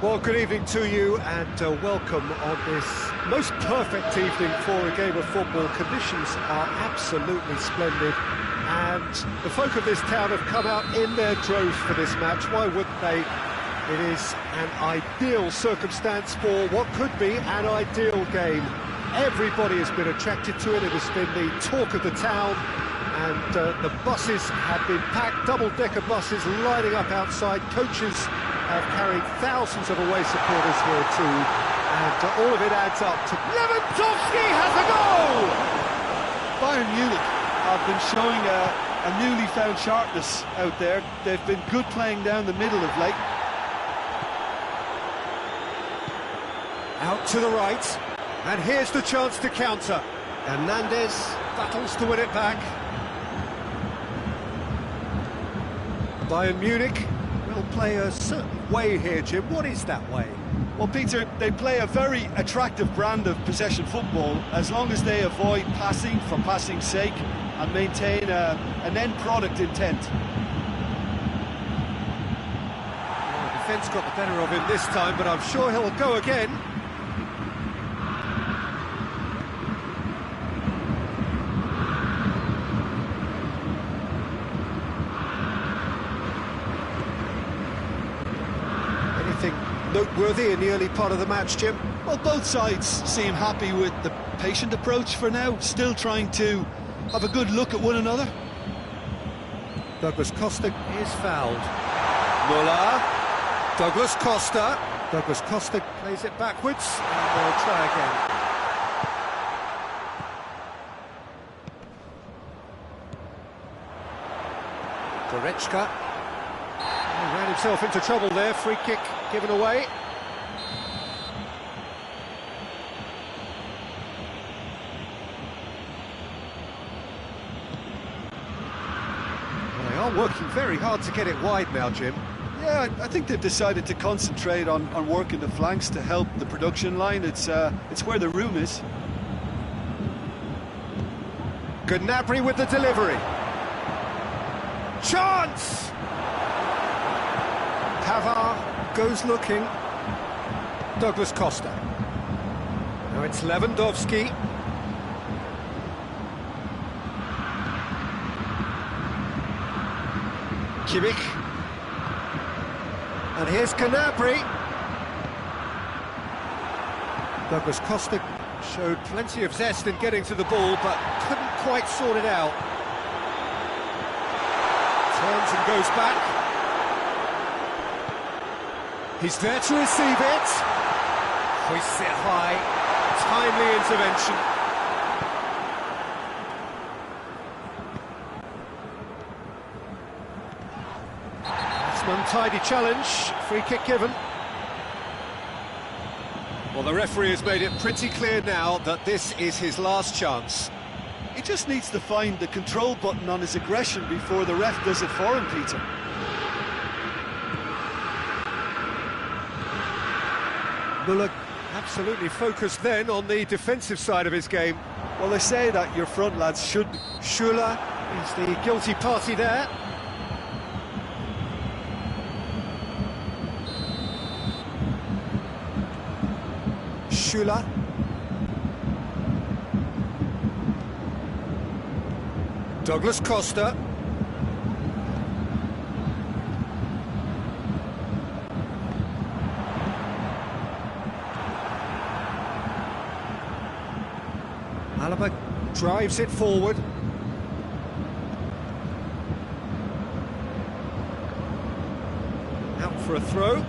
Well, good evening to you and welcome on this most perfect evening for a game of football. Conditions are absolutely splendid and the folk of this town have come out in their droves for this match. Why wouldn't they? It is an ideal circumstance for what could be an ideal game. Everybody has been attracted to it. It has been the talk of the town, and the buses have been packed, double-decker buses lining up outside. Coaches have carried thousands of away supporters here too, and all of it adds up to Lewandowski has a goal! Bayern Munich have been showing a newly found sharpness out there. They've been good playing down the middle of late. Out to the right, and here's the chance to counter. Hernandez battles to win it back. Bayern Munich will play a certain way here, Jim. What is that way? Well, Peter, they play a very attractive brand of possession football as long as they avoid passing for passing's sake and maintain an end product intent. Well, the defence got the better of him this time, but I'm sure he'll go again. Noteworthy in the early part of the match, Jim? Well, both sides seem happy with the patient approach for now, still trying to have a good look at one another. Douglas Costa is fouled. Muller. Douglas Costa. Douglas Costa plays it backwards, and they'll try again. Goretzka. He ran himself into trouble there, free kick given away. Well, they are working very hard to get it wide now, Jim. Yeah, I think they've decided to concentrate on working the flanks to help the production line. It's where the room is. Gnabry with the delivery. Chance! Pavard goes looking. Douglas Costa. Now it's Lewandowski. Kimmich. And here's Gnabry. Douglas Costa showed plenty of zest in getting to the ball, but couldn't quite sort it out. Turns and goes back. He's there to receive it. Hoists it high. Timely intervention. That's an untidy challenge. Free kick given. Well, the referee has made it pretty clear now that this is his last chance. He just needs to find the control button on his aggression before the ref does it for him, Peter. Muller absolutely focused then on the defensive side of his game. Well, they say that your front lads should... Schuler is the guilty party there. Schuler. Douglas Costa. Alaba drives it forward. Out for a throw.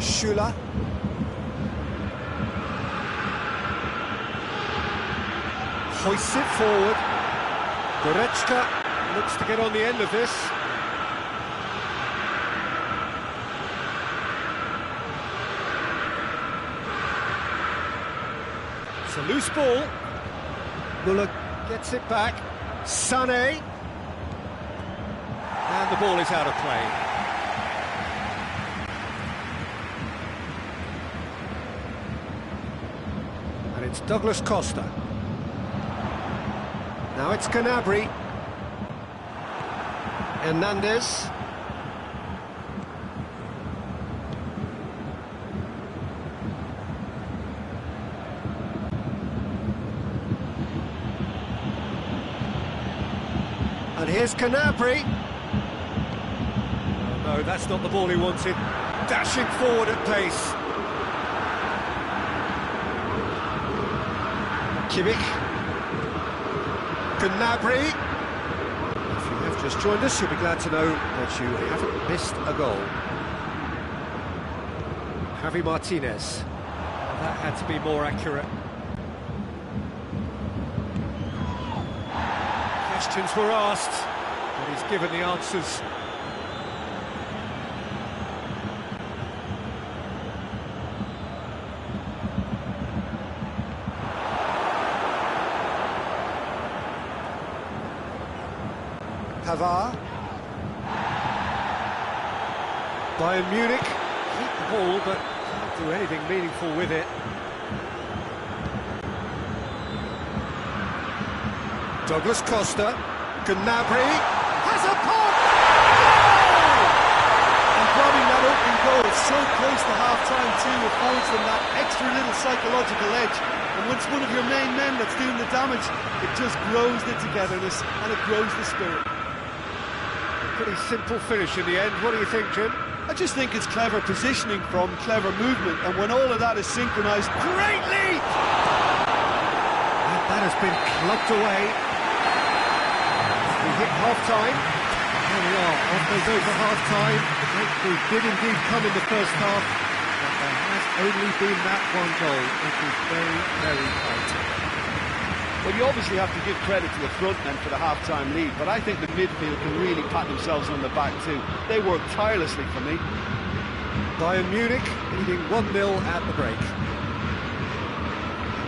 Schuler. Hoists it forward. Goretzka looks to get on the end of this. It's a loose ball. Muller gets it back. Sané. And the ball is out of play. And it's Douglas Costa. Now it's Gnabry. Hernandez. And here's Canabry. Oh, no, that's not the ball he wanted. Dashing forward at pace. Kimmich. Canabry. If you have just joined us, you'll be glad to know that you haven't missed a goal. Javi Martinez. That had to be more accurate. Questions were asked, but he's given the answers. Pavard. Bayern Munich keep the ball, but can't do anything meaningful with it. Douglas Costa. Gnabry has a pop! And grabbing that opening goal so close to half-time too affords them that extra little psychological edge. And once one of your main men that's doing the damage, it just grows the togetherness and it grows the spirit. Pretty simple finish in the end. What do you think, Jim? I just think it's clever positioning from clever movement, and when all of that is synchronised greatly, that has been clubbed away. We hit half-time. There we are, off goes over half-time. The breakthrough did indeed come in the first half, but there has only been that one goal. It is very, very tight. Well, you obviously have to give credit to the front men for the half-time lead, but I think the midfield can really pat themselves on the back too. They worked tirelessly for me. Bayern Munich leading 1-0 at the break.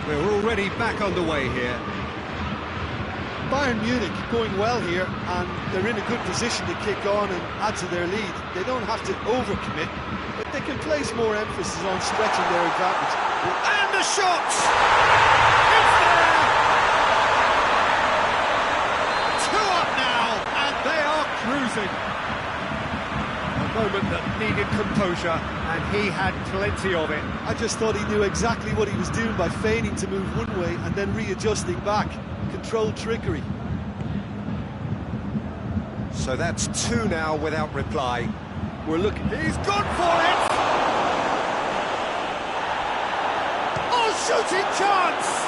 We're already back underway here. Bayern Munich going well here, and they're in a good position to kick on and add to their lead. They don't have to overcommit, but they can place more emphasis on stretching their advantage. And the shot! It's there! 2 up now, and they are cruising. A moment that needed composure, and he had plenty of it. I just thought he knew exactly what he was doing by feigning to move one way and then readjusting back. Controlled trickery. So that's 2 now without reply. We're looking... He's gone for it! Oh, shooting chance!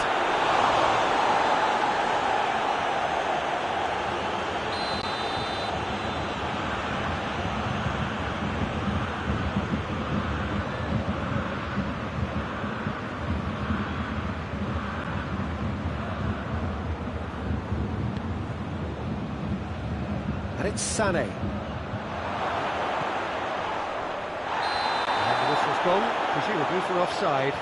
And it's Sané. And the whistle's gone, presumably for offside.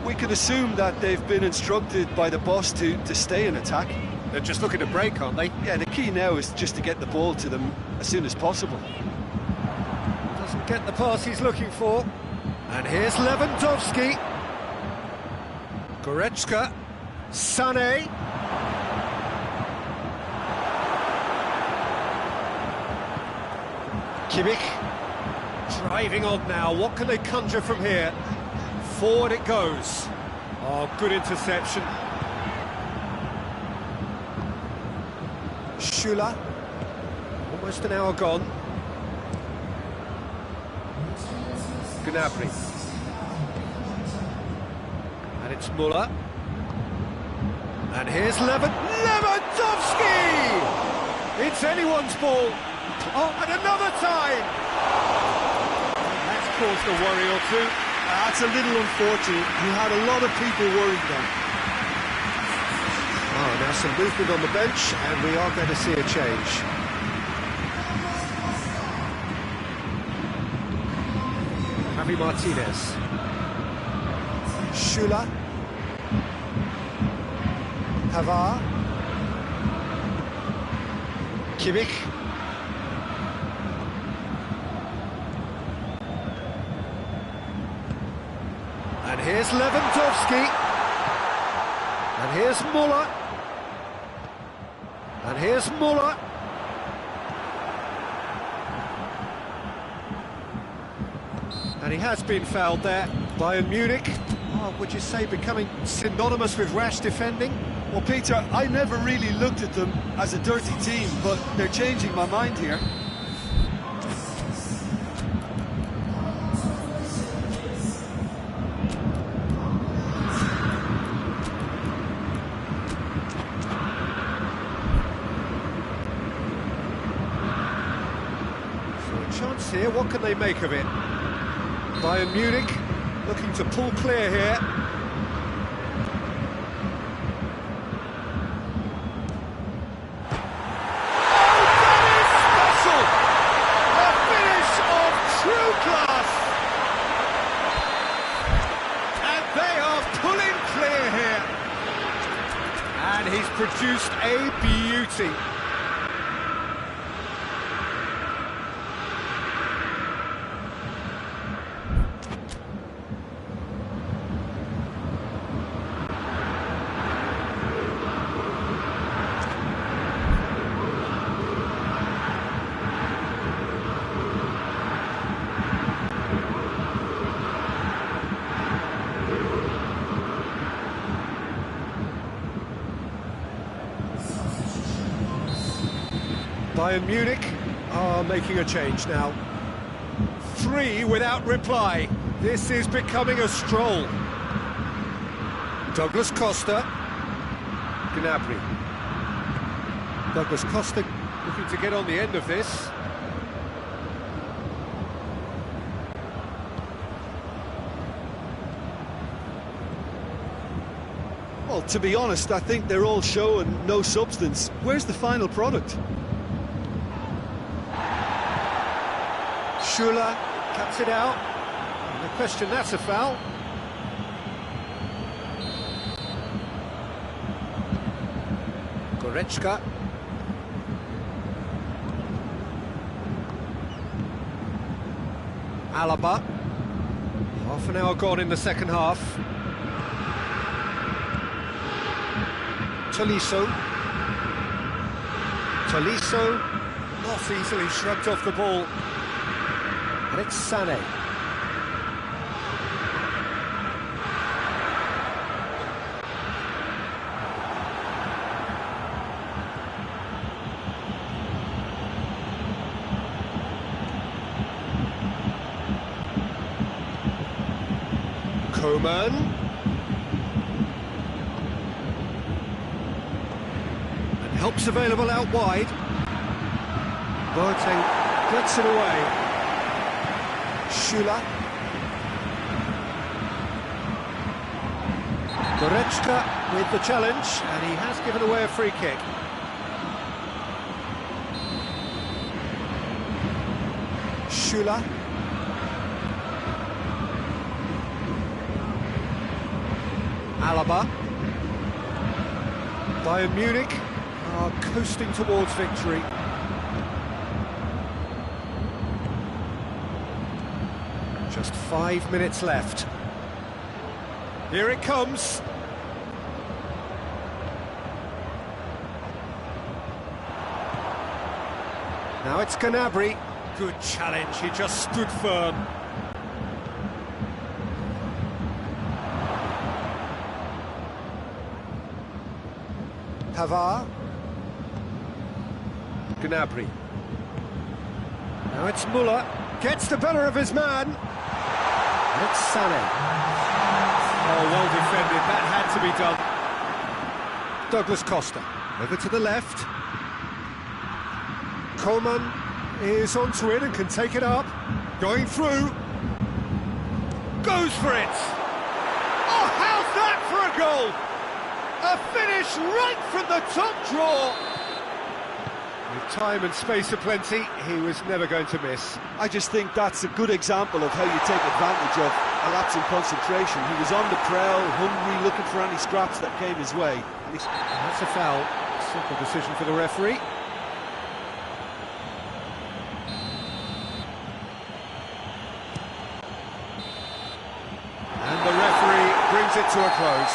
We can assume that they've been instructed by the boss to stay in attack. They're just looking to break, aren't they? Yeah, the key now is just to get the ball to them as soon as possible. Doesn't get the pass he's looking for. And here's Lewandowski. Goretzka. Sané. Kimmich. Driving on now. What can they conjure from here? Forward it goes. Oh, good interception. Schüller. Almost an hour gone. Gnabry. And it's Müller. And here's Lewandowski! It's anyone's ball. Oh, and another time! That's caused a worry or two. That's a little unfortunate. You had a lot of people worried then. Oh, now some movement on the bench, and we are going to see a change. Javi Martinez. Schüller. Pavard. Kimmich. And here's Lewandowski. And here's Muller. And here's Muller. And he has been fouled there. Bayern Munich, would you say becoming synonymous with rash defending? Well, Peter, I never really looked at them as a dirty team, but they're changing my mind here. So a chance here, what can they make of it? Bayern Munich looking to pull clear here. And he's produced a beauty. Bayern Munich are making a change now. 3 without reply. This is becoming a stroll. Douglas Costa. Gnabry. Douglas Costa looking to get on the end of this. Well, to be honest, I think they're all show and no substance. Where's the final product? Schuler cuts it out. No question, that's a foul. Goretzka. Alaba. Half an hour gone in the second half. Tolisso. Tolisso not easily shrugged off the ball. And it's Sané. Coman. And help's available out wide. Boateng gets it away. Schuler. Goretzka with the challenge, and he has given away a free kick. Schuler. Alaba. Bayern Munich are coasting towards victory. Just 5 minutes left. Here it comes. Now it's Gnabry. Good challenge, he just stood firm. Pavard. Gnabry. Now it's Muller. Gets the better of his man. And it's Sané. Oh, well defended. That had to be done. Douglas Costa. Over to the left. Coman is onto it and can take it up. Going through. Goes for it. Oh, how's that for a goal? A finish right from the top draw. With time and space aplenty, he was never going to miss. I just think that's a good example of how you take advantage of a lapse in concentration. He was on the prowl, hungry, looking for any scraps that came his way. And that's a foul. Simple decision for the referee. And the referee brings it to a close.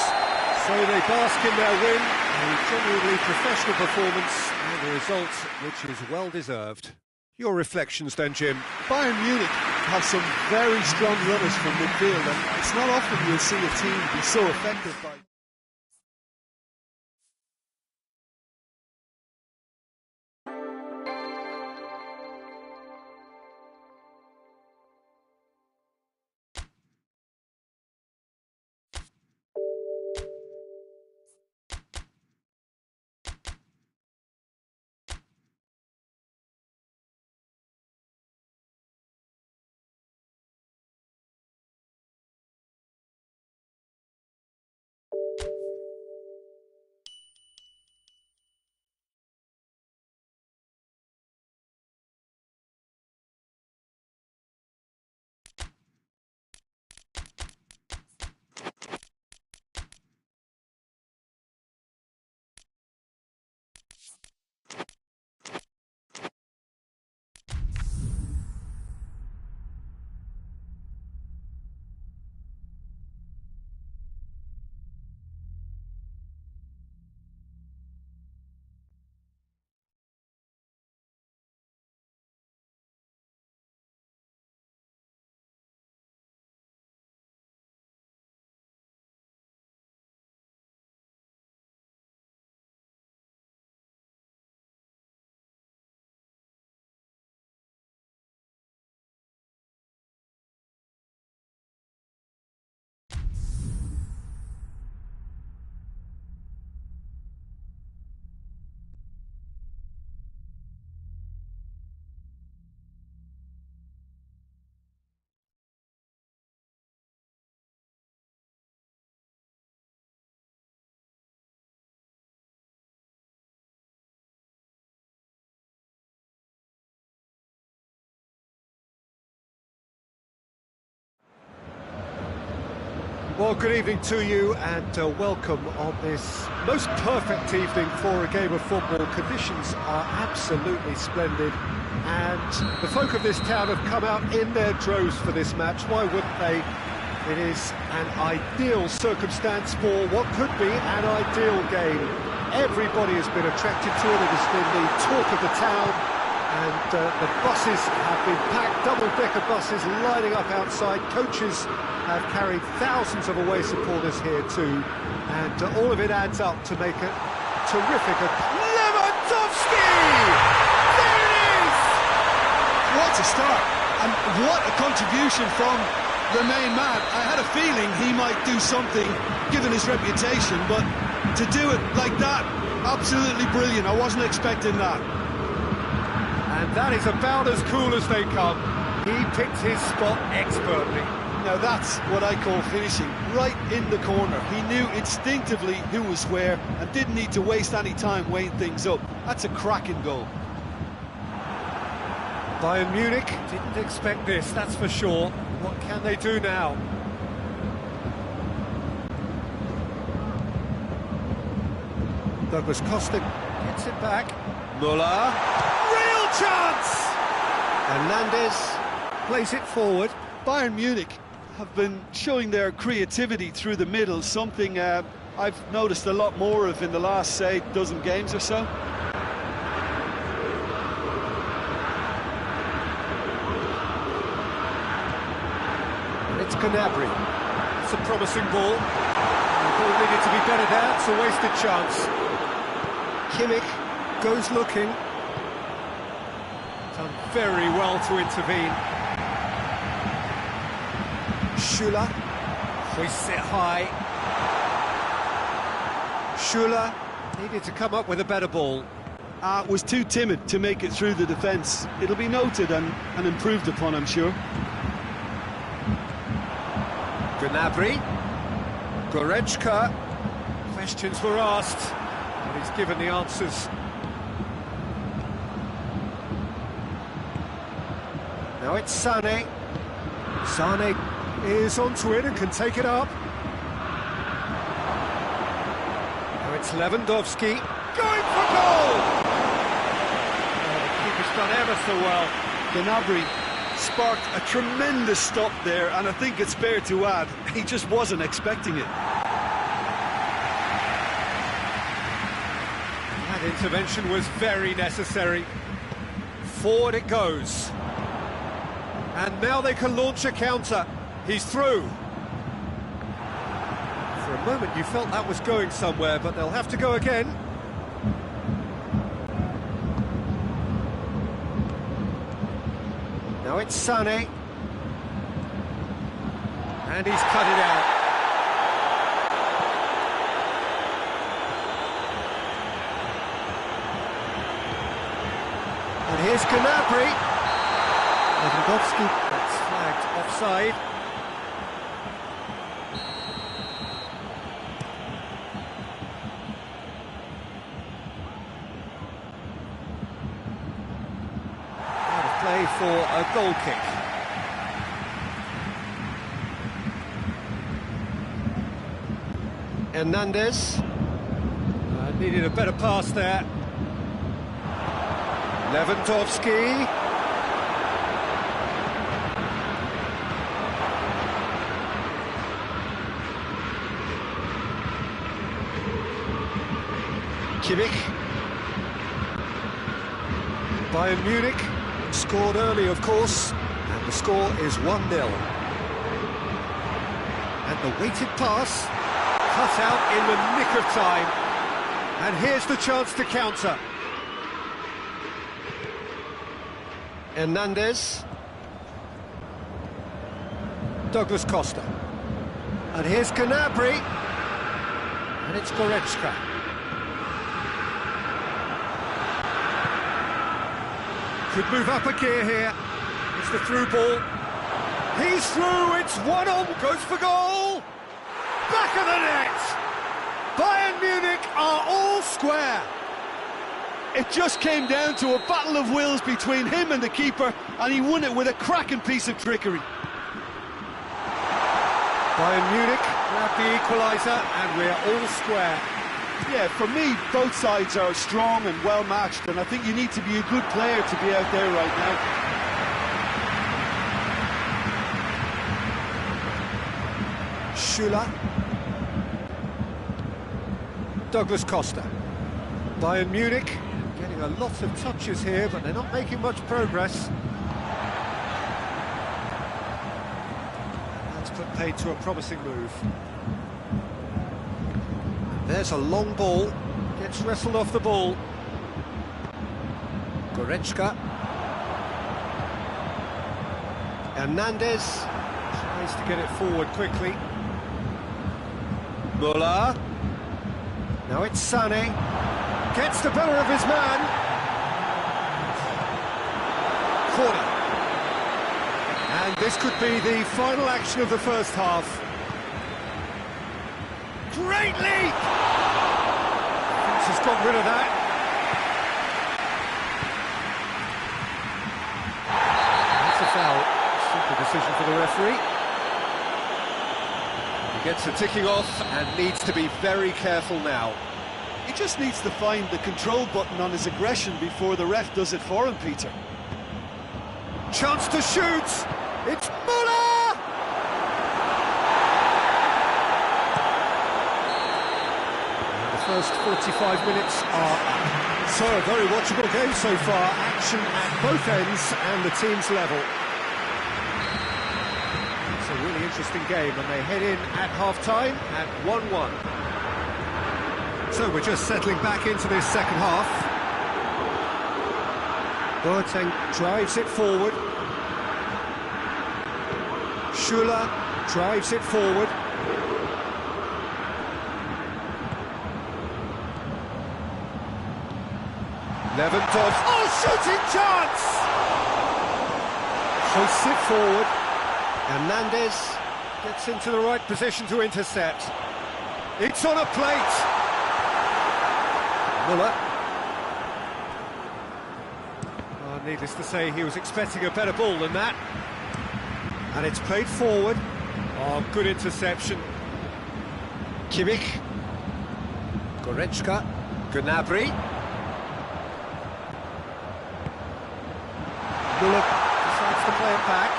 So they bask in their win, a genuinely professional performance, and a result which is well deserved. Your reflections then, Jim? Bayern Munich have some very strong runners from midfield, and it's not often you'll see a team be so effective by... Well, good evening to you and welcome on this most perfect evening for a game of football. Conditions are absolutely splendid and the folk of this town have come out in their droves for this match. Why wouldn't they? It is an ideal circumstance for what could be an ideal game. Everybody has been attracted to it. It has been the talk of the town, and the buses have been packed, double-decker buses lining up outside. Coaches have carried thousands of away supporters here too, and all of it adds up to make it terrific. Lewandowski! There it is! What a start, and what a contribution from the main man. I had a feeling he might do something, given his reputation, but to do it like that, absolutely brilliant. I wasn't expecting that. And that is about as cool as they come. He picked his spot expertly. Now that's what I call finishing, right in the corner. He knew instinctively who was where and didn't need to waste any time weighing things up. That's a cracking goal. Bayern Munich didn't expect this, that's for sure. What can they do now? Douglas Costa gets it back. Müller. Real chance! Hernandez plays it forward. Bayern Munich have been showing their creativity through the middle, something I've noticed a lot more of in the last, say, dozen games or so. It's Gnabry. It's a promising ball. The ball needed to be better there. It's a wasted chance. Kimmich goes looking. Done very well to intervene. Schüller hoists it high. Schüller needed to come up with a better ball. Was too timid to make it through the defence. It'll be noted and improved upon, I'm sure. Gnabry. Goretzka. Questions were asked, but he's given the answers. Now it's Sané. Sané is onto it and can take it up. Now it's Lewandowski. Going for goal! Oh, the keeper's done ever so well. Gnabry sparked a tremendous stop there, and I think it's fair to add, he just wasn't expecting it. That intervention was very necessary. Forward it goes. And now they can launch a counter. He's through. For a moment you felt that was going somewhere, but they'll have to go again. Now it's Sané. And he's cut it out. And here's Gnabry. Lewandowski, that's flagged offside. Out of play for a goal kick. Hernandez. Needed a better pass there. Lewandowski. Kimmich. Bayern Munich scored early, of course, and the score is 1-0. And the weighted pass cut out in the nick of time. And here's the chance to counter. Hernandez. Douglas Costa. And here's Gnabry. And it's Goretzka. Could move up a gear here. It's the through ball. He's through, it's 1-on, goes for goal! Back of the net! Bayern Munich are all square. It just came down to a battle of wills between him and the keeper, and he won it with a cracking piece of trickery. Bayern Munich grab the equaliser, and we're all square. Yeah, for me, both sides are strong and well matched, and I think you need to be a good player to be out there right now. Schüller. Douglas Costa. Bayern Munich getting a lot of touches here, but they're not making much progress. That's put paid to a promising move. There's a long ball, gets wrestled off the ball. Goretzka. Hernandez tries to get it forward quickly. Müller. Now it's Sané. Gets the better of his man. Corner. And this could be the final action of the first half. Great leap! Has got rid of that. That's a foul. Simple decision for the referee. He gets the ticking off and needs to be very careful now. He just needs to find the control button on his aggression before the ref does it for him, Peter. Chance to shoot! It's Müller! First 45 minutes are so a very watchable game so far. Action at both ends and the teams level. It's a really interesting game, and they head in at half-time at 1-1. So we're just settling back into this second half. Boateng drives it forward. Schüller drives it forward. Lewandowski, oh, shooting chance! Hoists it forward. Hernandez gets into the right position to intercept. It's on a plate. Müller. Oh, needless to say, he was expecting a better ball than that. And it's played forward. Oh, good interception. Kimmich. Goretzka. Gnabry. Müller decides to play it back.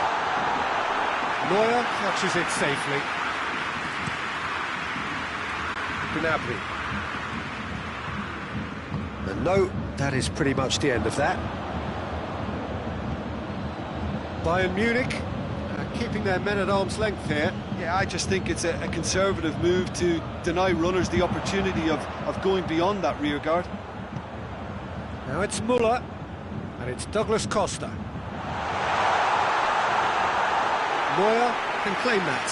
Neuer catches it safely. Gnabry. And no, that is pretty much the end of that. Bayern Munich keeping their men at arm's length here. Yeah, I just think it's a conservative move to deny runners the opportunity of going beyond that rear guard. Now it's Müller, and it's Douglas Costa. Neuer can claim that.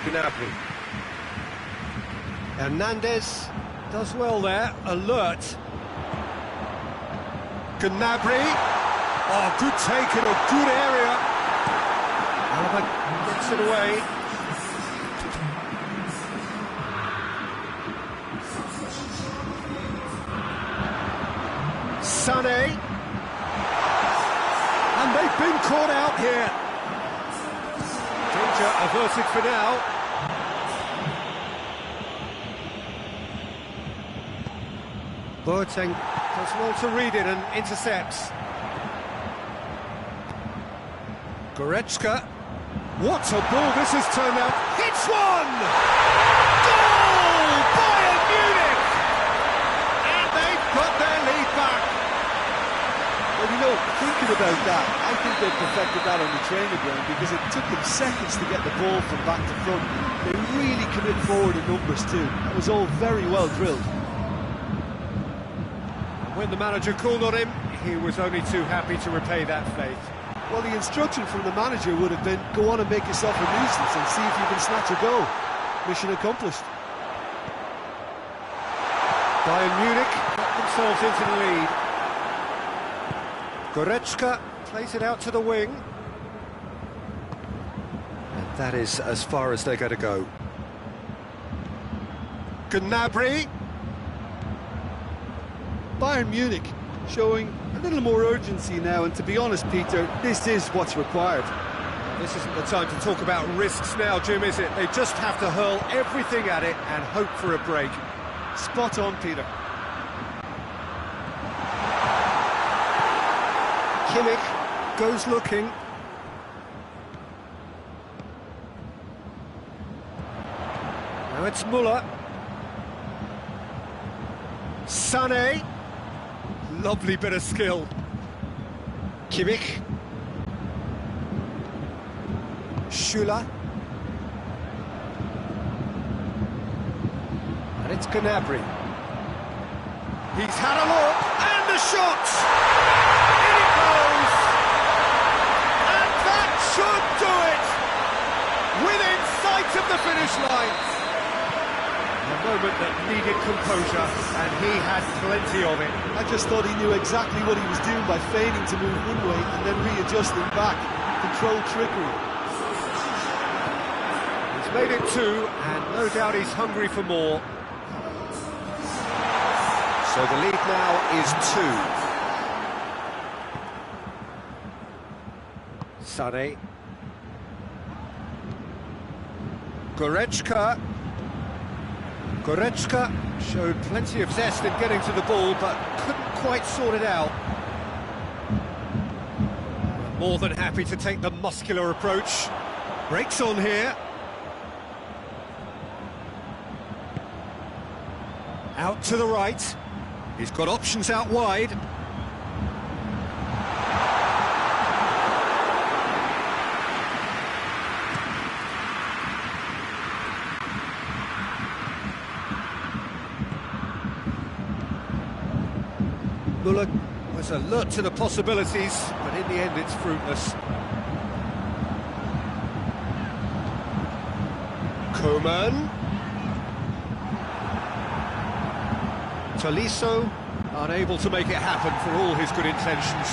Gnabry. Hernandez does well there, alert. Gnabry. Oh, good take in a good area. Alaba gets it away. Sané. And they've been caught out here. Danger averted for now. Boateng does well to read it and intercepts. Goretzka. What a ball this has turned out. Hits one! Goal! Bayern Munich! And they've got their lead back. Well, you know, thinking about that, I think they perfected that on the training ground because it took them seconds to get the ball from back to front. They really commit forward in numbers too. That was all very well drilled. When the manager called on him, he was only too happy to repay that faith. Well, the instruction from the manager would have been, go on and make yourself a nuisance and see if you can snatch a goal. Mission accomplished. Bayern Munich got themselves into the lead. Goretzka plays it out to the wing. And that is as far as they're going to go. Gnabry. Bayern Munich showing a little more urgency now, and to be honest, Peter, this is what's required. This isn't the time to talk about risks now, Jim, is it? They just have to hurl everything at it and hope for a break. Spot on, Peter. Kimmich goes looking. Now it's Müller. Sané. Lovely bit of skill. Kimmich. Schüller. And it's Gnabry. He's had a look, and the shot! In it goes! And that should do it! Within sight of the finish line. A moment that needed composure, and he had plenty of it. I just thought he knew exactly what he was doing by feigning to move one way and then readjusting back. Controlled trickery. He's made it two, and no doubt he's hungry for more. So the lead now is 2. Sané. Goretzka. Goretzka showed plenty of zest in getting to the ball, but couldn't quite sort it out. More than happy to take the muscular approach. Breaks on here. Out to the right. He's got options out wide. Müller was alert to the possibilities, but in the end it's fruitless. Koeman. Tolisso, unable to make it happen for all his good intentions.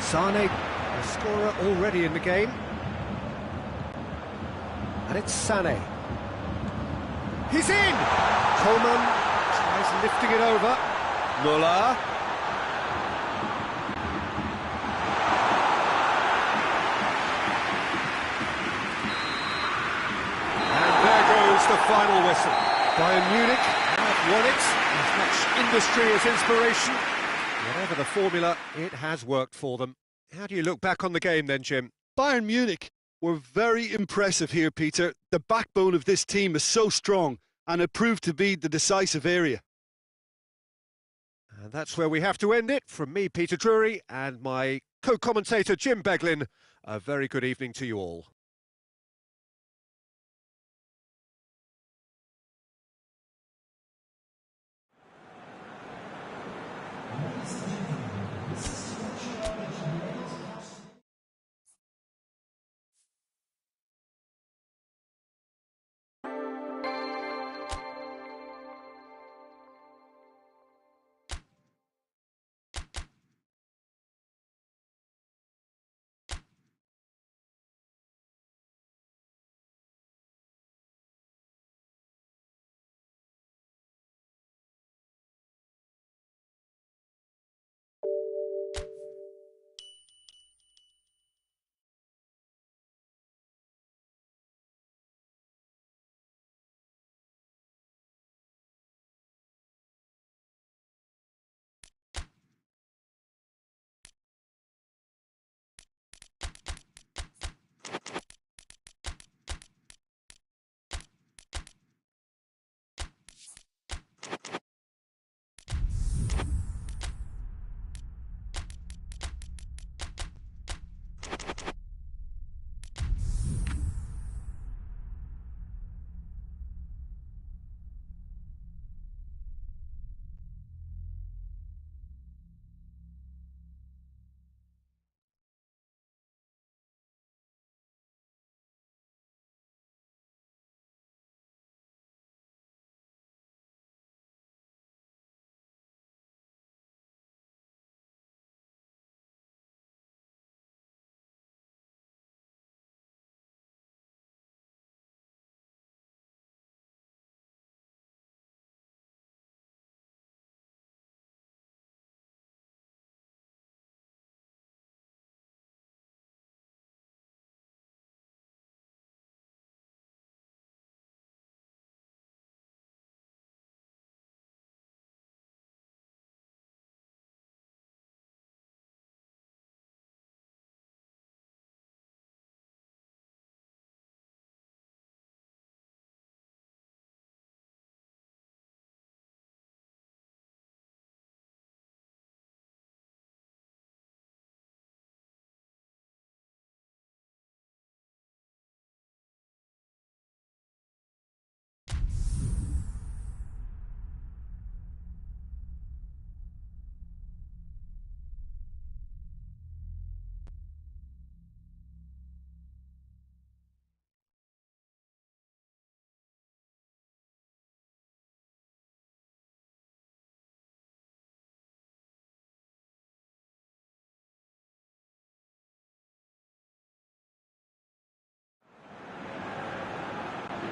Sané, a scorer already in the game. And it's Sané. He's in! Koeman tries lifting it over. Müller. And there goes the final whistle. Bayern Munich have won it. As much industry as inspiration. Whatever the formula, it has worked for them. How do you look back on the game then, Jim? Bayern Munich were very impressive here, Peter. The backbone of this team is so strong, and it proved to be the decisive area. And that's where we have to end it. From me, Peter Drury, and my co-commentator, Jim Beglin, a very good evening to you all.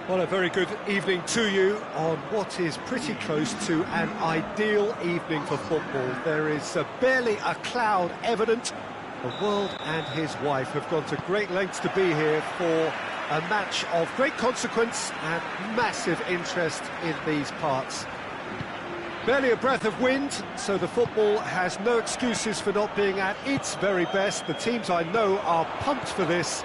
Well, a very good evening to you on what is pretty close to an ideal evening for football. There is barely a cloud evident. The world and his wife have gone to great lengths to be here for a match of great consequence and massive interest in these parts. Barely a breath of wind, so the football has no excuses for not being at its very best. The teams I know are pumped for this.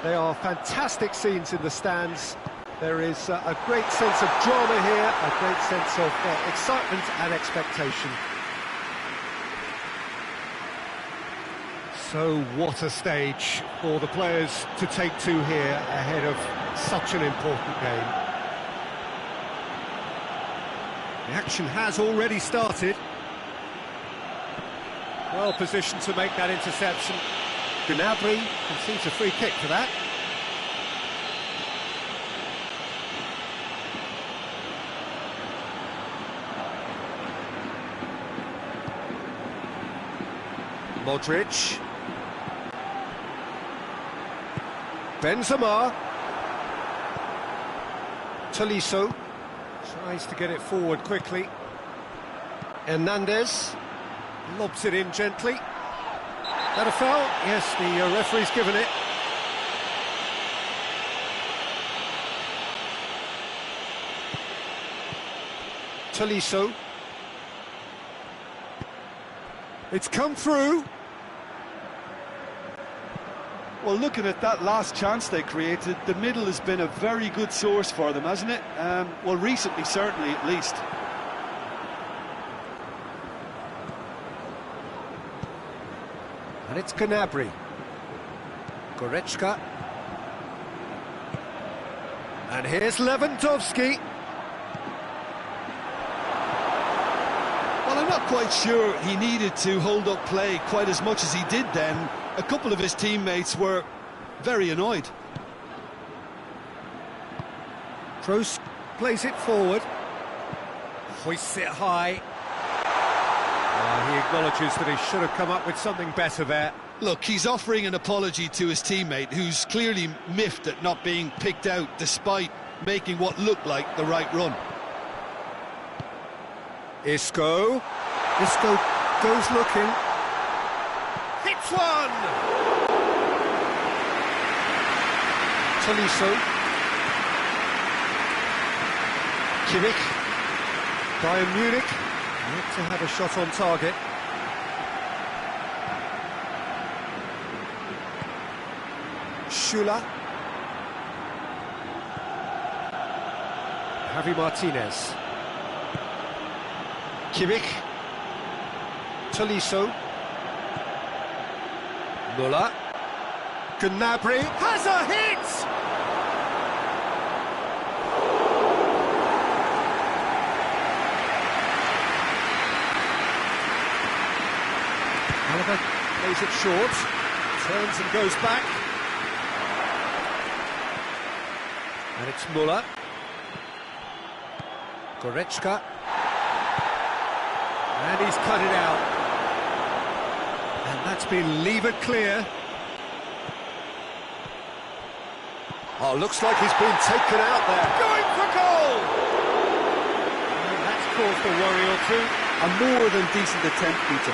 They are fantastic scenes in the stands. There is a great sense of drama here, a great sense of excitement and expectation. So what a stage for the players to take to here ahead of such an important game. The action has already started. Well positioned to make that interception. Gnabry concedes a free kick for that. Modric. Benzema. Tolisso tries to get it forward quickly. Hernandez lobs it in gently. That a foul? Yes, the referee's given it. Tolisso. It's come through. Well, looking at that last chance they created, the middle has been a very good source for them, hasn't it? Well, recently, certainly, at least. And it's Gnabry. Goretzka. And here's Lewandowski. Well, I'm not quite sure he needed to hold up play quite as much as he did then. A couple of his teammates were very annoyed. Kroos plays it forward. Hoists it high. He acknowledges that he should have come up with something better there. Look, he's offering an apology to his teammate, who's clearly miffed at not being picked out despite making what looked like the right run. Isco goes looking. Hits one! Tolisso. Kimmich. Bayern Munich. Yet to have a shot on target. Schüller. Javi Martinez. Kimmich. Tolisso. Müller. Gnabry has a hit! Oliver plays it short, turns and goes back. And it's Müller. Goretzka. And he's cut it out. And that's been levered clear. Oh, looks like he's been taken out there. Going for goal! And that's caused a worry or two. A more than decent attempt, Peter.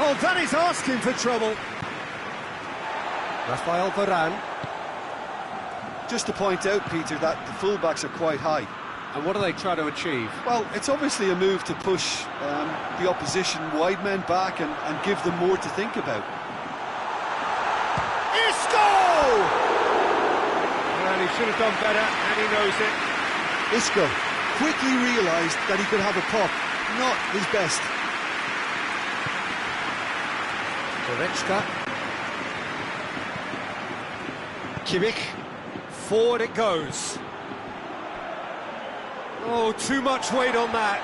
Oh, that is asking for trouble. Rafael Varane. Just to point out, Peter, that the fullbacks are quite high. And what are they trying to achieve? Well, it's obviously a move to push the opposition wide men back and give them more to think about. Isco! Well, he should have done better, and he knows it. Isco quickly realised that he could have a pop. Not his best. Goretzka. Kimmich. Forward it goes. Oh, too much weight on that.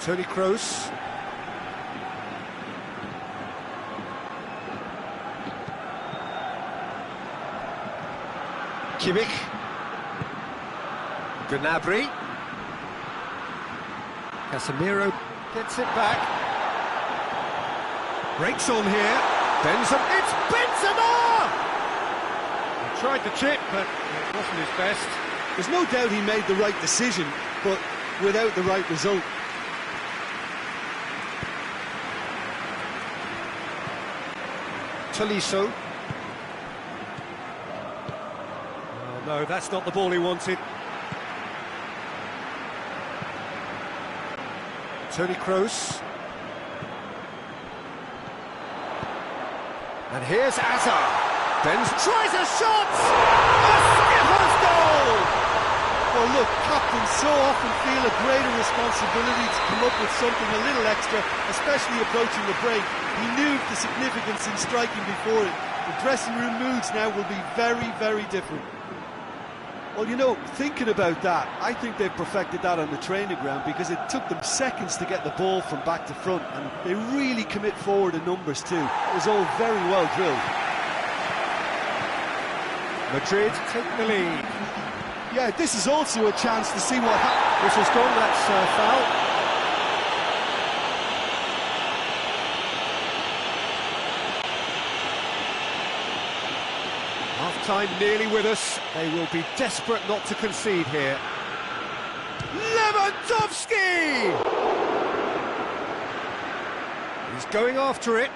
Toni Kroos. Kimmich. Gnabry. Casemiro gets it back. Breaks on here. Benzema. It's Benzema! He tried the chip, but it wasn't his best. There's no doubt he made the right decision, but without the right result. Tolisso. Oh, no, that's not the ball he wanted. Toni Kroos. And here's Hazard. Benz tries a shot! A skipper's goal! Well, look, captains so often feel a greater responsibility to come up with something a little extra, especially approaching the break. He knew the significance in striking before it. The dressing room moods now will be very, very different. Well, you know, thinking about that, I think they've perfected that on the training ground because it took them seconds to get the ball from back to front, and they really commit forward in numbers too. It was all very well drilled. Madrid take the lead. Yeah, this is also a chance to see what happens. This has gone, that's foul. Half-time nearly with us. They will be desperate not to concede here. Lewandowski! He's going after it.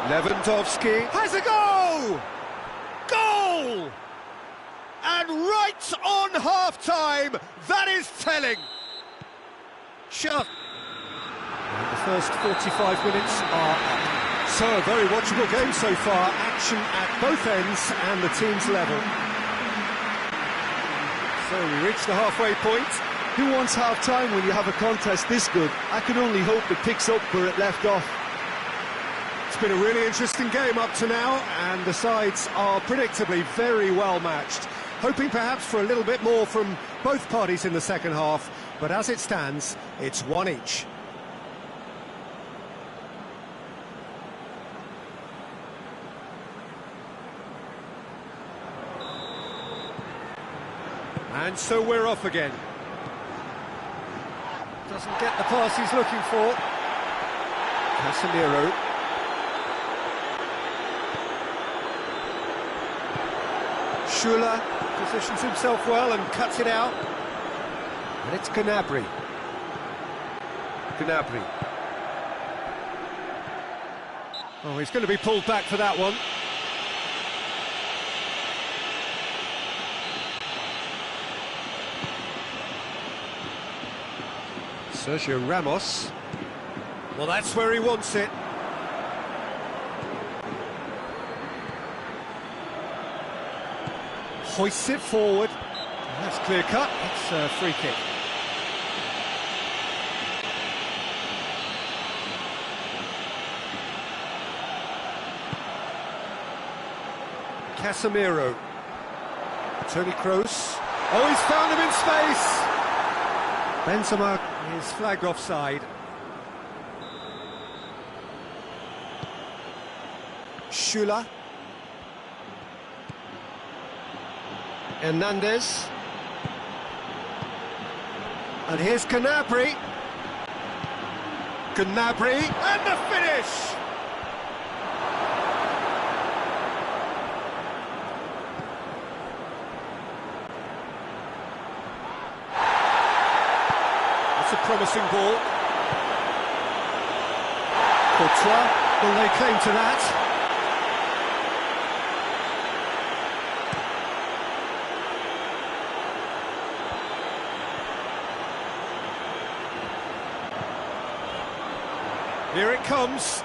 Lewandowski has a goal! Goal! And right on half-time, that is telling. Shut. And the first 45 minutes are up. So, a very watchable game so far. Action at both ends and the teams level. So we reach the halfway point. Who wants half-time when you have a contest this good? I can only hope it picks up where it left off. It's been a really interesting game up to now, and the sides are predictably very well matched. Hoping perhaps for a little bit more from both parties in the second half, but as it stands, it's one each. And so we're off again. Doesn't get the pass he's looking for. Casemiro. Dixuha positions himself well and cuts it out. And it's Gnabry. Oh, he's going to be pulled back for that one. Sergio Ramos. Well, that's where he wants it. Hoists it forward. That's clear cut. It's a free kick. Casemiro. Toni Kroos. Oh, he's found him in space. Benzema is flagged offside. Schüller. Hernandez. And here's Gnabry. And the finish! That's a promising ball. Courtois will lay claim to that. Here it comes.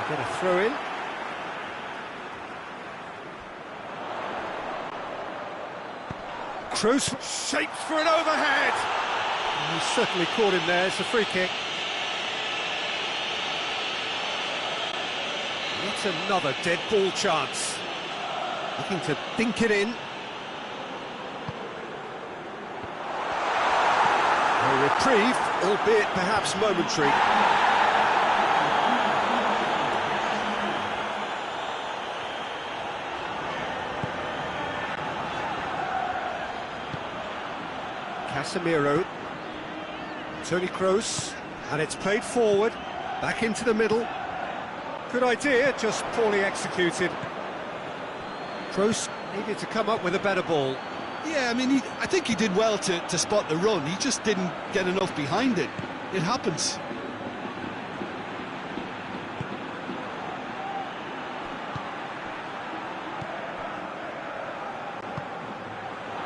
Get a throw in. Kroos shapes for an overhead. And he's certainly caught him there. It's a free kick. Yet another dead ball chance. Looking to dink it in. A reprieve, albeit perhaps momentary. Casemiro, Toni Kroos, and it's played forward, back into the middle. Good idea, just poorly executed. Kroos needed to come up with a better ball. Yeah, I mean, I think he did well to spot the run. He just didn't get enough behind it. It happens.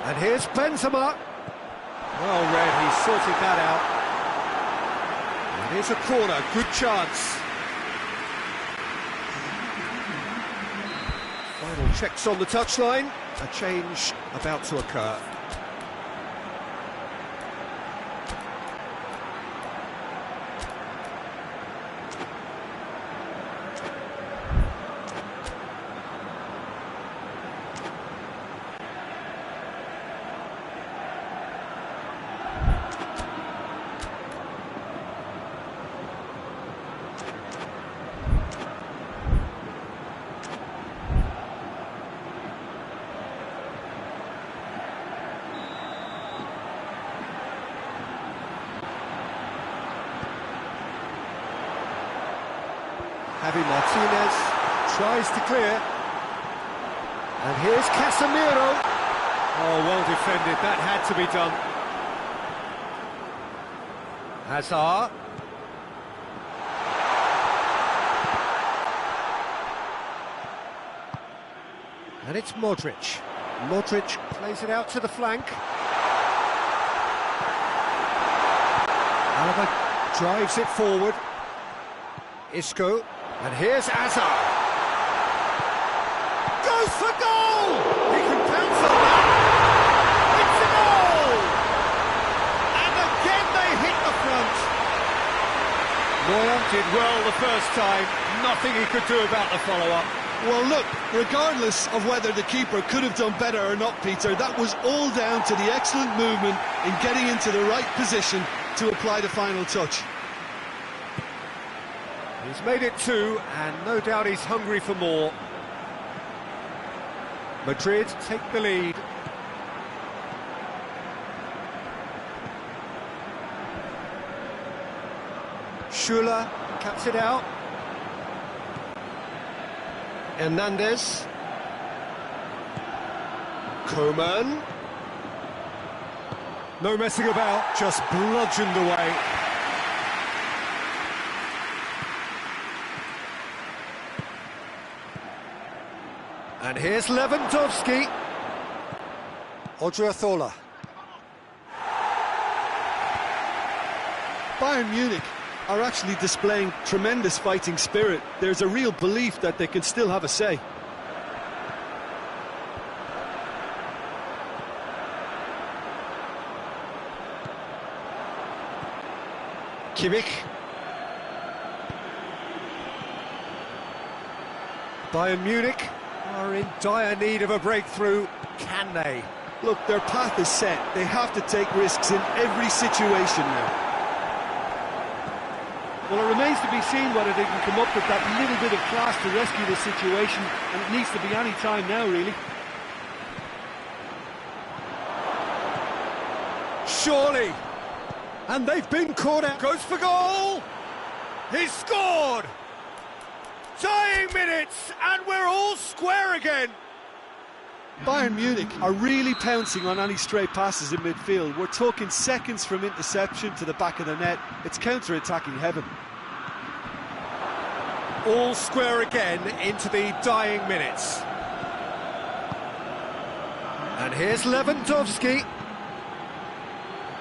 And here's Benzema. Well read, he sorted that out. And here's a corner, good chance. Final checks on the touchline. A change about to occur. Javi Martinez tries to clear. And here's Casemiro. Oh, well defended, that had to be done. Hazard. And it's Modric. Modric plays it out to the flank. Alaba drives it forward. Isco. And here's Hazard. Goes for goal! He can pounce on that. It's a goal! And again they hit the front. Neuer did well the first time. Nothing he could do about the follow-up. Well, look, regardless of whether the keeper could have done better or not, Peter, that was all down to the excellent movement in getting into the right position to apply the final touch. He's made it 2, and no doubt he's hungry for more. Madrid take the lead. Schuller cuts it out. Hernandez. Coman. No messing about, just bludgeoned away. And here's Lewandowski. Odriozola. Bayern Munich are actually displaying tremendous fighting spirit. There's a real belief that they can still have a say. Kimmich. Bayern Munich are in dire need of a breakthrough. Can they? Look, their path is set. They have to take risks in every situation now. Well, it remains to be seen whether they can come up with that little bit of class to rescue the situation, and it needs to be any time now, really. Surely. And they've been caught out. Goes for goal. He's scored. Dying minutes, and we're all square again. Bayern Munich are really pouncing on any stray passes in midfield. We're talking seconds from interception to the back of the net. It's counter-attacking heaven. All square again into the dying minutes. And here's Lewandowski.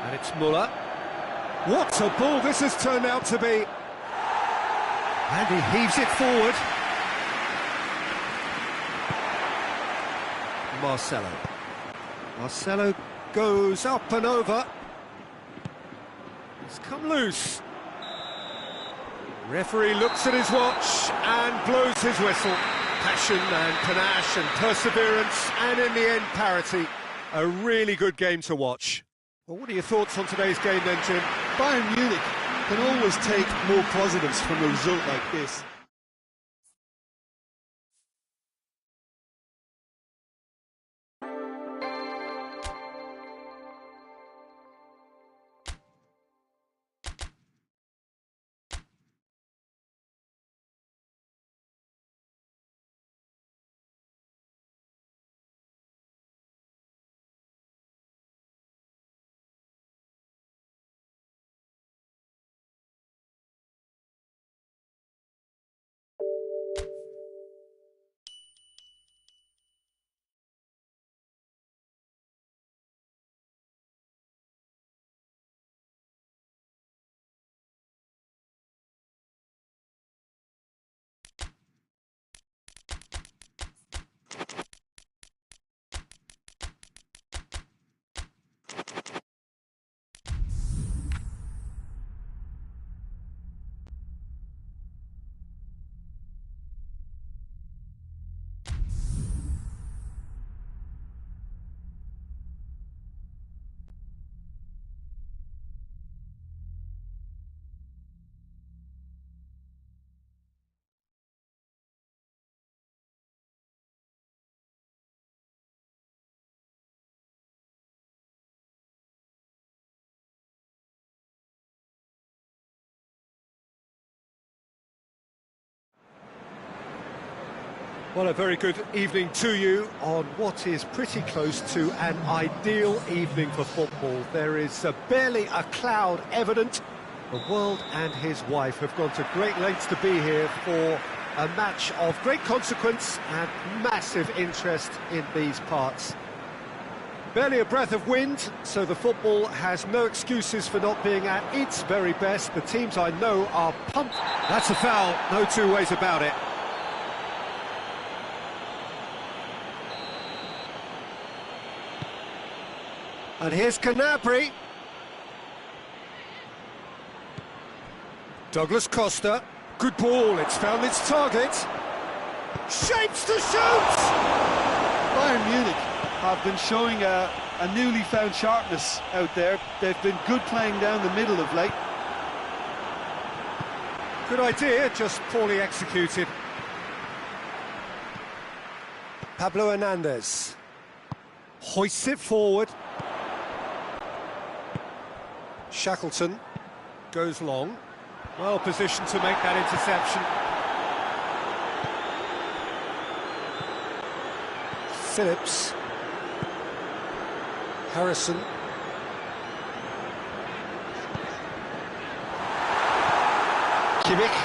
And it's Müller. What a ball this has turned out to be. And he heaves it forward. Marcelo. Marcelo goes up and over. He's come loose. Referee looks at his watch and blows his whistle. Passion and panache and perseverance, and in the end, parity. A really good game to watch. Well, what are your thoughts on today's game then, Jim? Bayern Munich can always take more positives from a result like this. Well, a very good evening to you on what is pretty close to an ideal evening for football. There is barely a cloud evident. The world and his wife have gone to great lengths to be here for a match of great consequence and massive interest in these parts. Barely a breath of wind, so the football has no excuses for not being at its very best. The teams I know are pumped. That's a foul, no two ways about it. And here's Canabry. Douglas Costa. Good ball, it's found its target. Shapes to shoot! Bayern Munich have been showing a newly found sharpness out there. They've been good playing down the middle of late. Good idea, just poorly executed. Pablo Hernandez hoists it forward. Shackleton goes long. Well positioned to make that interception. Phillips. Harrison. Kimmich.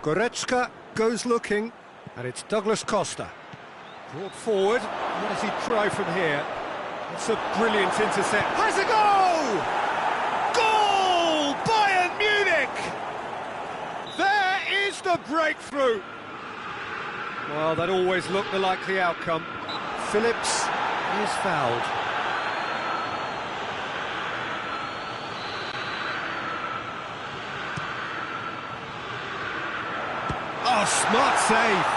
Goretzka goes looking, and it's Douglas Costa. Brought forward. What does he try from here? It's a brilliant intercept. Has a goal! Goal! Bayern Munich! There is the breakthrough. Well, that always looked the likely outcome. Phillips is fouled. Oh, smart save.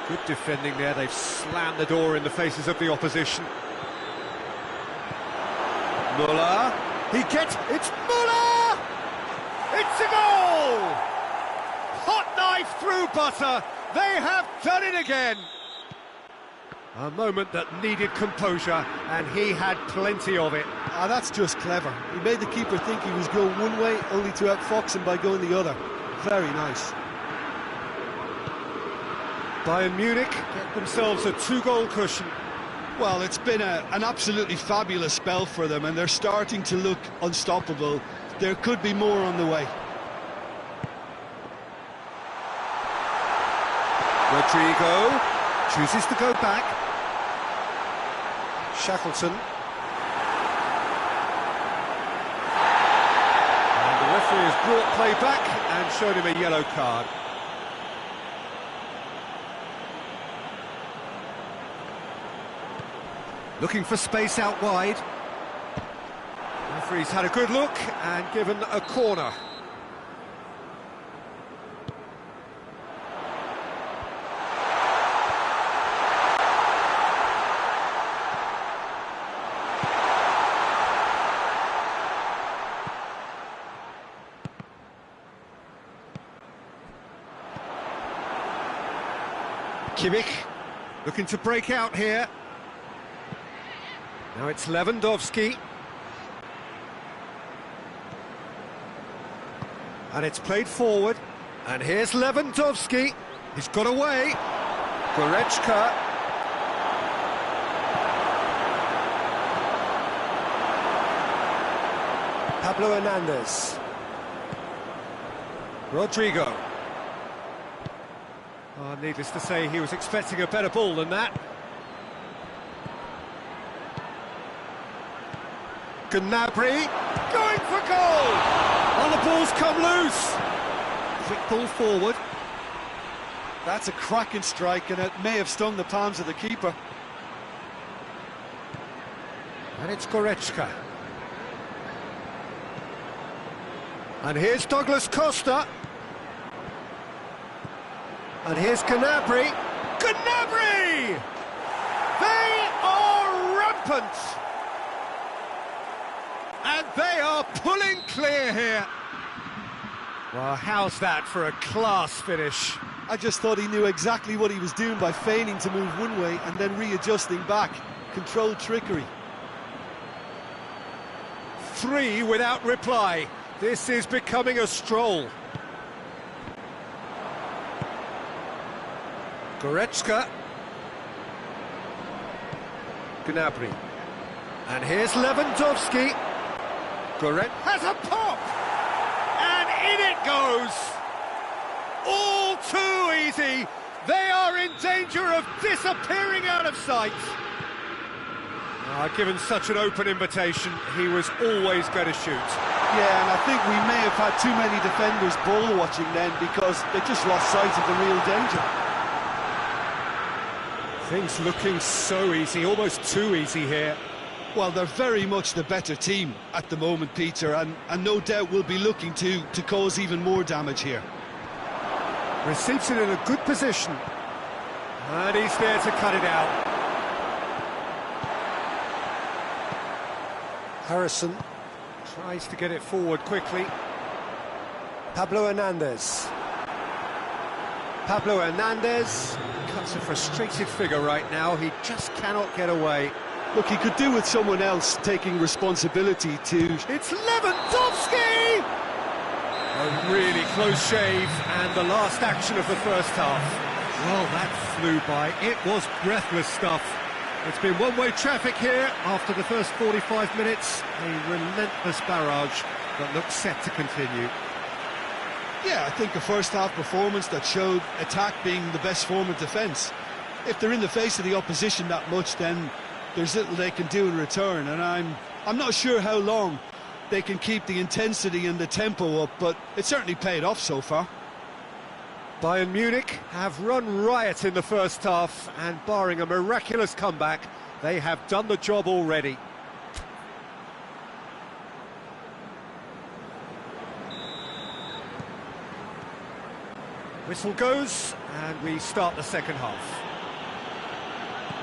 Good defending there, they've slammed the door in the faces of the opposition. Muller, he gets, it's Muller! It's a goal! Hot knife through butter, they have done it again! A moment that needed composure, and he had plenty of it. Ah, that's just clever. He made the keeper think he was going one way, only to outfox him by going the other. Very nice. Bayern Munich get themselves a two-goal cushion. Well, it's been an absolutely fabulous spell for them, and they're starting to look unstoppable. There could be more on the way. Rodrigo chooses to go back. Shackleton. And the referee has brought play back and showed him a yellow card. Looking for space out wide. The referee's had a good look and given a corner. Kimmich looking to break out here. Now it's Lewandowski. And it's played forward. And here's Lewandowski. He's got away. Goretzka. Pablo Hernandez. Rodrigo. Oh, needless to say, he was expecting a better ball than that. Gnabry going for goal! Oh, the ball's come loose! Quick ball forward. That's a cracking strike, and it may have stung the palms of the keeper. And it's Goretzka. And here's Douglas Costa. And here's Gnabry. Gnabry! They are rampant! And they are pulling clear here. Well, how's that for a class finish? I just thought he knew exactly what he was doing by feigning to move one way and then readjusting back. Controlled trickery. 3 without reply. This is becoming a stroll. Goretzka. Gnabry. And here's Lewandowski. Goretzka has a pop! And in it goes! All too easy! They are in danger of disappearing out of sight! Given such an open invitation, he was always going to shoot. Yeah, and I think we may have had too many defenders ball watching then because they just lost sight of the real danger. Things looking so easy, almost too easy here. Well, they're very much the better team at the moment, Peter, and no doubt will be looking to cause even more damage here. Receives it in a good position. And he's there to cut it out. Harrison tries to get it forward quickly. Pablo Hernandez. Pablo Hernandez cuts a frustrated figure right now. He just cannot get away. Look, he could do with someone else taking responsibility to... It's Lewandowski! A really close shave, and the last action of the first half. Well, that flew by. It was breathless stuff. It's been one-way traffic here after the first 45 minutes. A relentless barrage that looks set to continue. Yeah, I think a first-half performance that showed attack being the best form of defence. If they're in the face of the opposition that much, then there's little they can do in return, and I'm not sure how long they can keep the intensity and the tempo up, but it certainly paid off so far. Bayern Munich have run riot in the first half, and barring a miraculous comeback, they have done the job already. Whistle goes, and we start the second half.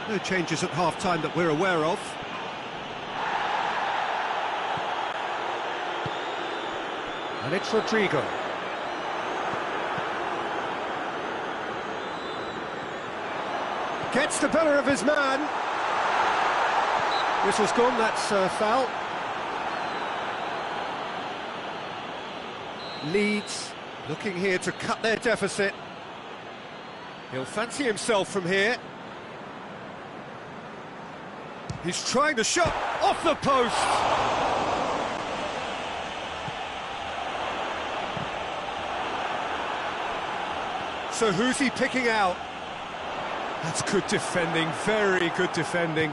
No changes at half-time that we're aware of. And it's Rodrigo. Gets the better of his man. Whistle's gone, that's foul. Leeds looking here to cut their deficit. He'll fancy himself from here. He's trying to shot off the post. So who's he picking out? That's good defending, very good defending.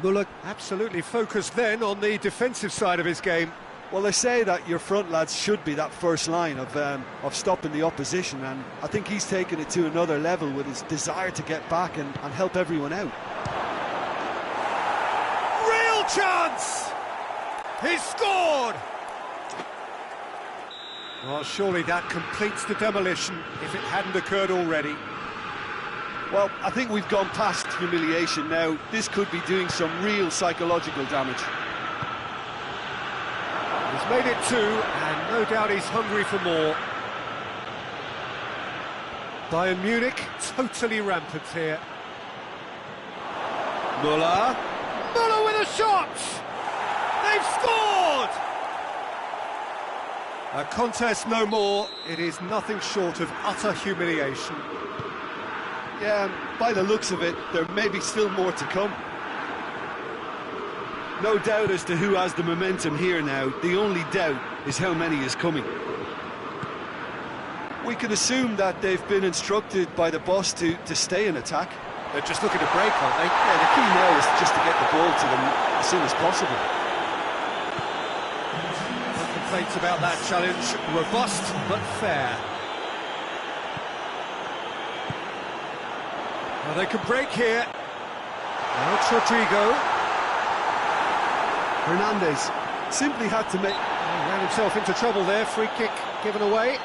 Muller absolutely focused then on the defensive side of his game. Well, they say that your front lads should be that first line of stopping the opposition, and I think he's taken it to another level with his desire to get back and help everyone out. Real chance! He's scored! Well, surely that completes the demolition if it hadn't occurred already. Well, I think we've gone past humiliation now. This could be doing some real psychological damage. He's made it 2, and no doubt he's hungry for more. Bayern Munich totally rampant here. Muller. Muller with a shot! They've scored! A contest no more. It is nothing short of utter humiliation. Yeah, by the looks of it, there may be still more to come. No doubt as to who has the momentum here now. The only doubt is how many is coming. We can assume that they've been instructed by the boss to stay in attack. They're just looking to break, aren't they? Yeah, the key now is just to get the ball to them as soon as possible. No complaints about that challenge. Robust, but fair. Well, they can break here. Now it's Rodrigo. Hernandez simply had to make... He ran himself into trouble there. Free kick given away.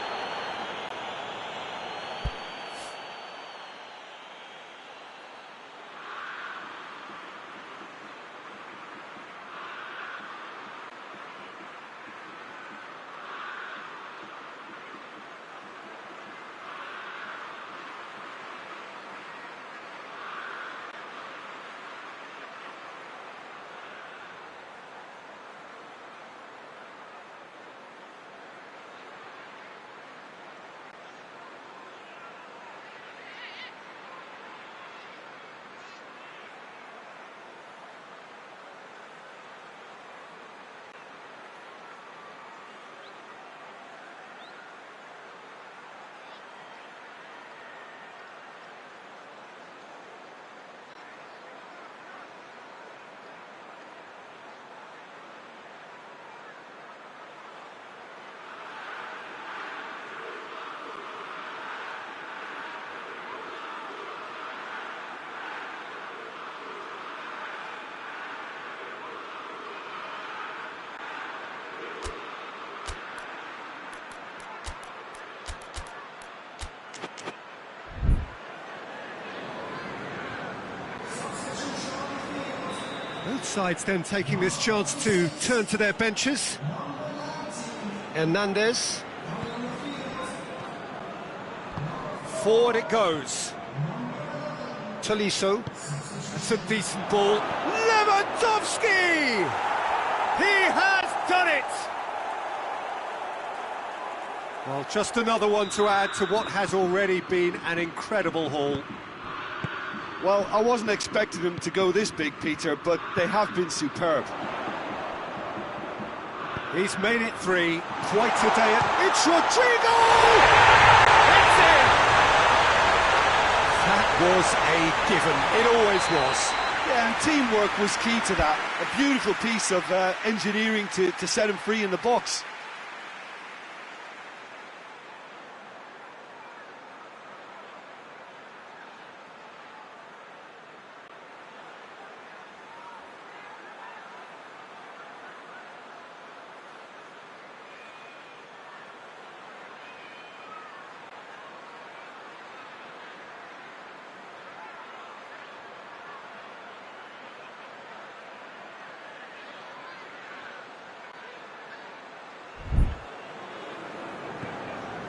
Both sides then taking this chance to turn to their benches. Hernandez. Forward it goes. Tolisso. That's a decent ball. Lewandowski! He has done it! Well, just another one to add to what has already been an incredible haul. Well, I wasn't expecting them to go this big, Peter, but they have been superb. He's made it 3. Quite a day. It's Rodrigo! It's in! That was a given. It always was. Yeah, and teamwork was key to that. A beautiful piece of engineering to set him free in the box.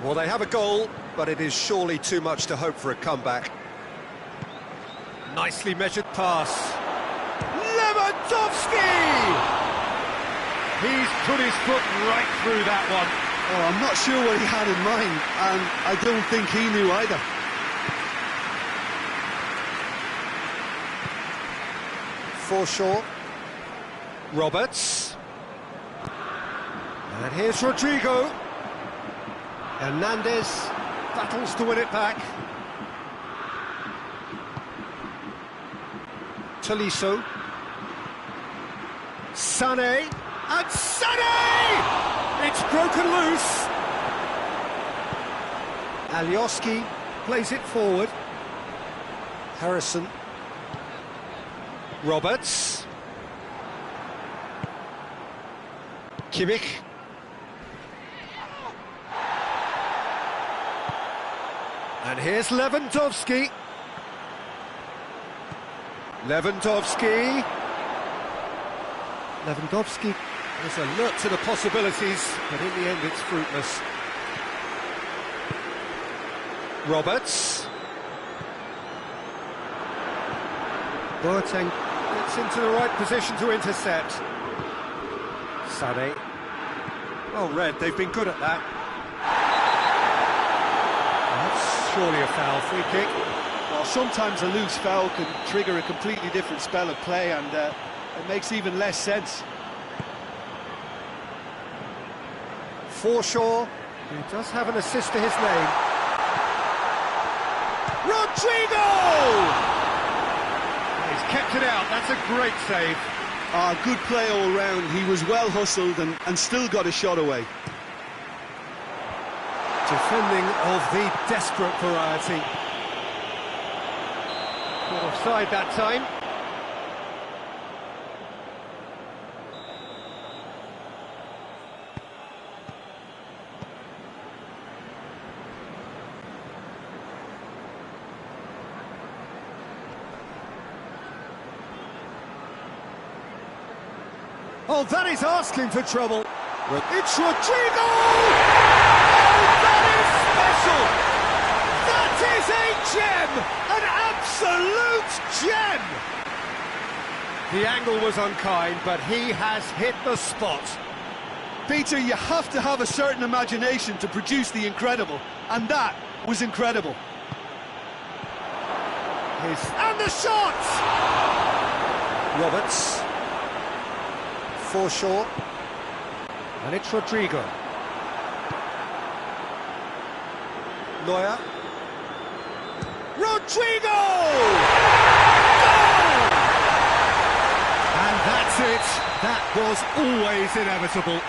Well, they have a goal, but it is surely too much to hope for a comeback. Nicely measured pass. Lewandowski! He's put his foot right through that one. Oh, I'm not sure what he had in mind, and I don't think he knew either. Forshaw. Roberts. And here's Rodrigo. Hernandez battles to win it back. Tolisso. Sané. And Sané! It's broken loose. Alioski plays it forward. Harrison. Roberts. Kimmich. And here's Lewandowski. Lewandowski is alert to the possibilities, but in the end it's fruitless. Roberts. Boateng gets into the right position to intercept. Sané. Well read, they've been good at that. Surely a foul, free kick. Well, sometimes a loose foul can trigger a completely different spell of play, and it makes even less sense. Forshaw, who does have an assist to his name. Rodrigo! He's kept it out, that's a great save. Good play all round. He was well hustled and still got a shot away. Defending of the desperate variety. Not offside that time. Oh, that is asking for trouble. It's Rodrigo! Oh, that is special! That is a gem! An absolute gem! The angle was unkind, but he has hit the spot. Peter, you have to have a certain imagination to produce the incredible, and that was incredible. And the shot! Roberts. Forshaw. And it's Rodrigo. Neuer. Rodrigo! Goal! And that's it. That was always inevitable.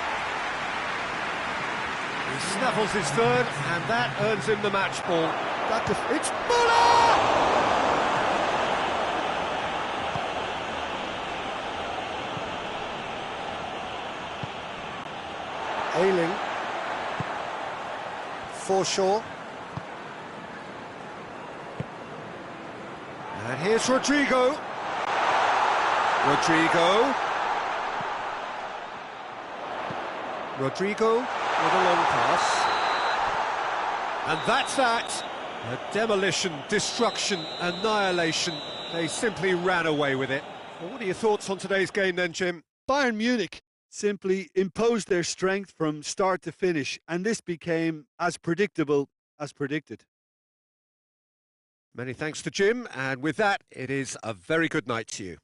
He snaffles his third, and that earns him the match ball. It's Muller! Ayling. Forshaw. And here's Rodrigo. Rodrigo with a long pass. And that's that. A demolition, destruction, annihilation. They simply ran away with it. Well, what are your thoughts on today's game then, Jim? Bayern Munich simply imposed their strength from start to finish, and this became as predictable as predicted. Many thanks to Jim, and with that, it is a very good night to you.